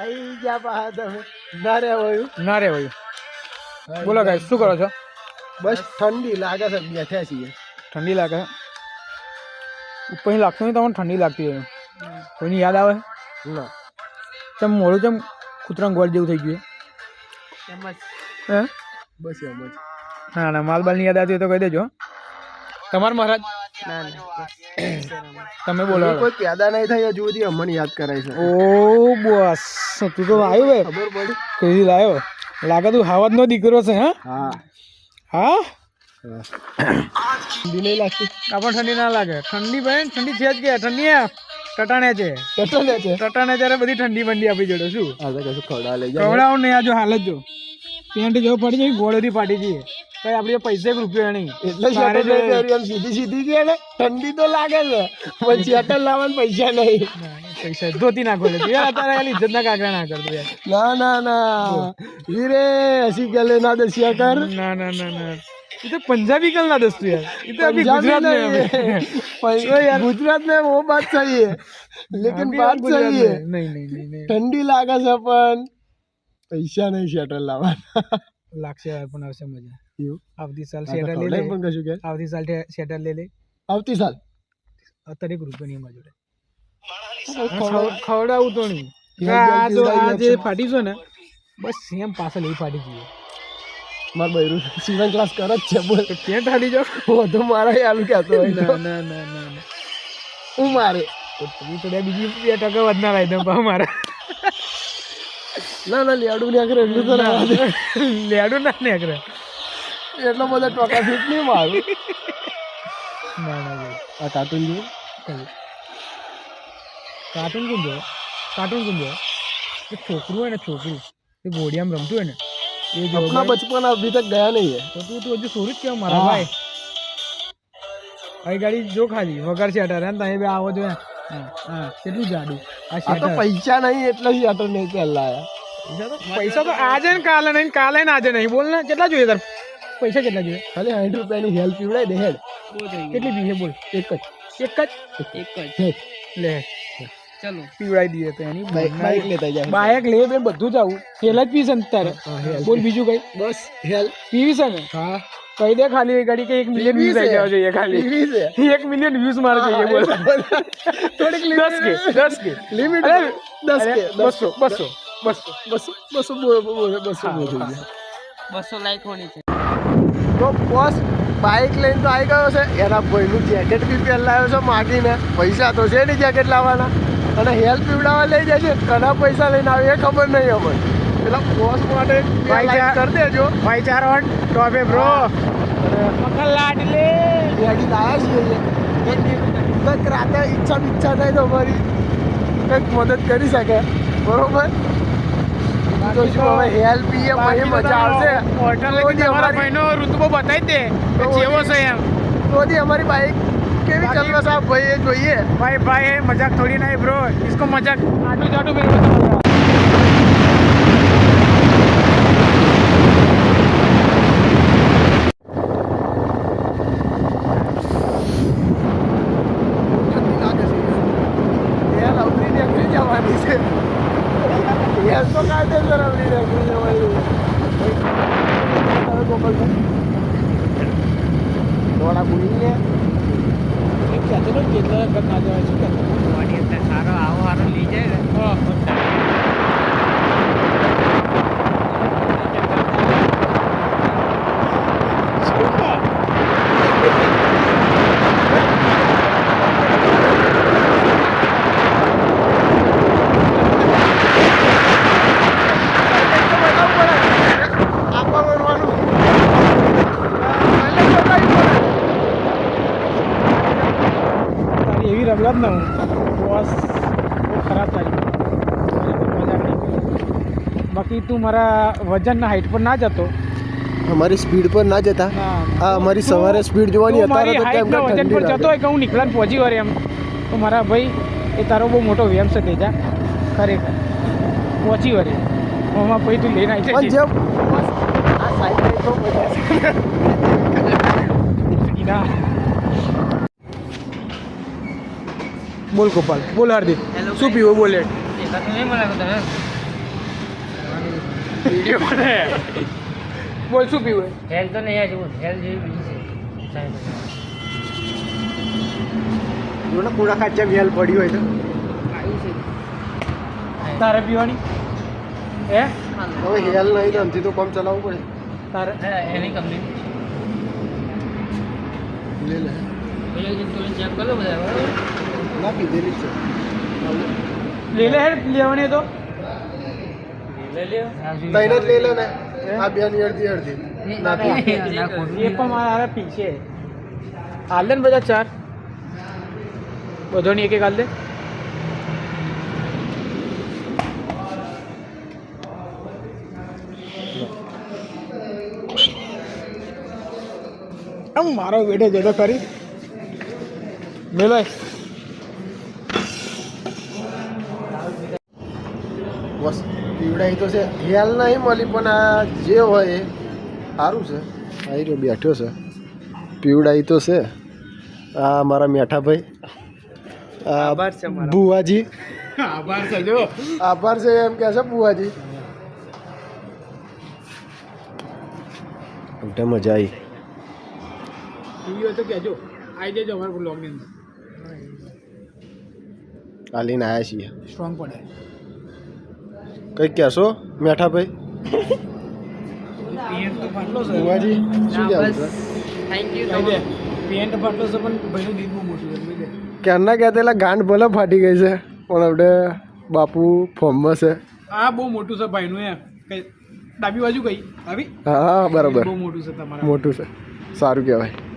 આઈ ગયા પાછા તમે ના રે ભાઈ બોલો ગાઈસ શું કરો છો? બસ ઠંડી લાગે છે બેઠા છીએ. ઠંડી લાગે ઉપર લાગતું નહીં તમને ઠંડી લાગતી હોય કોઈની યાદ આવે ના ચમ મોડું ચમ કૂતરા ગોળ જેવું થઈ ગયું એમ જ હે બસ એમ જ. ના ના માલબાલની યાદ આવતી હોય તો કહી દેજો તમાર મહારાજ ના ના તમે બોલો કોઈ પેદા નહીં થાય હજુ સુધી અમને યાદ કરાય છે. ઓ બસ તું તો આવ્યો બે ખબર પડી કઈ લાયો લાગે તું હાવત નો દીકરો છે હા હા હા ઠંડી નહીં લાગતી આપણને ઠંડી ના લાગે ઠંડી ભાઈ ઠંડી છે જ કે ઠંડી ટટાણે છે ટટાણે ત્યારે બધી ઠંડી બંડી આપી જોડે શું આજે કશું ખવડા લઈ જાય ખવડાવો નહીં આ જો હાલ જ જો પેન્ટ જેવો પડી જાય ગોળેથી ફાટી જઈએ કઈ આપણી પૈસે રૂપિયા નહીં એટલે એમ સીધી સીધી ગયા ને ઠંડી તો લાગે છે પણ સ્વેટર લાવવાના પૈસા નહીં. પૈસા ધોતી નાખો યાર અત્યારે ઇજ્જત ના કાકરા ના કરતો યાર ના વીરે હસી ગલે ના દસ્યા કર. ના ના ના ના એ તો પંજાબી કલ ના દસ્તું યાર એ તો અભી गुजरात में गुजरात में वो बात सही है लेकिन बात सही है नहीं ठंडी लागे છે પણ પૈસા નહીં સ્વેટર લાવવાના. લાગશે યાર પણ આવશે મજા એવું આવતી સાલ સ્વેટર લે લે પણ કશું કે આવતી સાલ સ્વેટર લે લે આવતી સાલ અત્યારે એક રૂપિયા ની મજૂરે ખવડાવું તો નહીં આ જે ફાટી છે ને બસ સેમ પાછળ એ ફાટી ગઈ માર બૈરું સિવન ક્લાસ કરે જ છે બોલ ક્યાં ઠાડી જાવ તો મારા આલુ કહેતો હોય ના ના ના ના હું મારે તું તો બીજી 2% વધના લાવી દઉં પા મારા ના લેડું ને કરે એટલું તો લેડું ના ને કરે એટલો બધો ટોકા ફીટ નહીં મારું. ના ના આ કાર્ટૂન જોયું કાર્ટૂન કોણ જો એ છોકરું હોય ને છોકરું એ ઘોડિયામાં રમતું હોય ને એ જો अपना बचपन अभी तक गया नहीं है તો તું હજુ સોરું જ કેમ મારા ભાઈ આ ગાડી જો ખાલી વગર છે અટારે તમે બે આવો જો હા કેટલું જાડું આ આ તો પૈસા નહીં એટલે સ્વેટર નહીં પહેલા પૈસા તો આજે ને કાલે નહીં કાલે ને આજે નહીં બોલ ને કેટલા જોઈએ તાર પૈસા કેટલા જોઈએ ખાલી 60 રૂપિયાની હેલ્પ પીવડાય દે હેડ કેટલી પીએ બોલ એક જ લે ચલો પીવડાઈ દઈએ તો એની બાઈક લેતા જાય બાઈક લે બે બધું જ આવું હેલ જ પીશે ને તારે બોલ બીજું કઈ બસ હેલ્પ પીવી છે ને હા કહી દે ખાલી એ ગાડી કે 1 મિલિયન વ્યૂઝ આવી જવા જોઈએ ખાલી 1 મિલિયન વ્યૂઝ મારે જોઈએ બોલ થોડીક 10 કે લિમિટ 10 કે 200 લાઈક હોની છે તો બોસ બાઇક લઈને તો આવી ગયો છે એના ભાઈનું જેકેટ બી પહેલાવ્યો છે માગીને પૈસા તો છે નહીં જેકેટ લાવવાના અને હેલ્પ પીવડાવવા લઈ જાય છે ઘણા પૈસા લઈને આવે એ ખબર નહીં અમને પેલા બોસ માટે લાઈક કરી દેજો ભાઈચારો ટોપે બ્રો મખન લાડલે ગાડી લાવ્યા છીએ કંઈક રાતે ઈચ્છા થાય તો અમારી કંઈક મદદ કરી શકે બરોબર તો શું હવે હેલ્પ પીએ પછી મજા આવશે ભાઈનો ઋતુબો બતાવી દે જેવો છે એમ તો અમારી બાઈક કેવી ચાલવા સાહેબ ભાઈ એ જોઈએ ભાઈ મજાક થોડી નહીં બ્રો इसको मजाक आटू जाटू मेरे को તો કાયદેસર આવડી રાખવી જવાની થોડા ભૂલીને કહેતો તો કેટલા વખત ના જવાય શું કહેતો સારો આવો સારો લઈ જાય ને રમલા જ ના હું બસ બહુ ખરાબ થાય બાકી તું મારા વજનના હાઈટ પર ના જતો અમારી સ્પીડ પર ના જતા આ અમારી સવારે સ્પીડ જોવાની અત્યારે તો કેમ કે વજન પર જતો હોય કે હું નીકળાને પહોંચી વળે એમ તો મારા ભાઈ એ તારો બહુ મોટો વ્યામ છે તેજા ખરેખર પહોંચી વળે આમાં પછી તું લઈને આવી પણ જેમ આ સાઈડ તો બધા બોલ ગોપાલ બોલ હાર્દિક શું પીવો બોલે વિડીયો બને બોલ શું પીવું હેલ તો નહીં આ જેવું હેલ જેવી બીજી છે જો ને પૂરા ખાચા વેલ પડી હોય તો આવી છે તારે પીવાની હે હવે હેલ નહીં તો અંથી તો કામ ચલાવવું પડે તારે એની કંપની લે લે એક દિન તો ચેક કરો બધા બરાબર ના પીધેલી જ છે લે હેડ લેવાની તો લઈ લ્યો તઈને જ લઈ લે ને આ બેની અડધી અડધી ના પી એ પણ મારા પીછે હાલ દે ને બધા ચાર બધોની એક એક હાલ દે આમ મારો બેટો જતો ખરી મેલો બસ પીવડાઈ તો છે હેલ નહીં મળી પણ આ જે હોય એ સારું છે આવી રહ્યો બેઠો છે પીવડાઈ તો છે આ મારા મેઠા ભાઈ આભાર છે મારા. બુવાજી આભાર છે જો આભાર છે એમ કહે છે બુવાજી એટલે મજા આવી પીવી હોય તો કહેજો આવી જજો અમારા બ્લોગની અંદર હાલીને આવ્યા છીએ સ્ટ્રોંગ પડે કંઈક કહેશો મેઠા ભાઈ પેન્ટ તો ફાટલો છે બુવાજી શું કહેવું છે થેન્ક કહી દે પેન્ટ ફાટલો છે પણ ભાઈનું દિલ બહુ મોટું છે કહી દે ક્યારના કહેતા ગાંઠ ભલે ફાટી ગઈ છે પણ આપણે બાપુ ફોર્મમાં છે આ બહુ મોટું છે ભાઈનું એમ કઈ ડાબી બાજુ કઈ આવી હા બરાબર બહુ મોટું છે તમારા મોટું છે સારું કહેવાય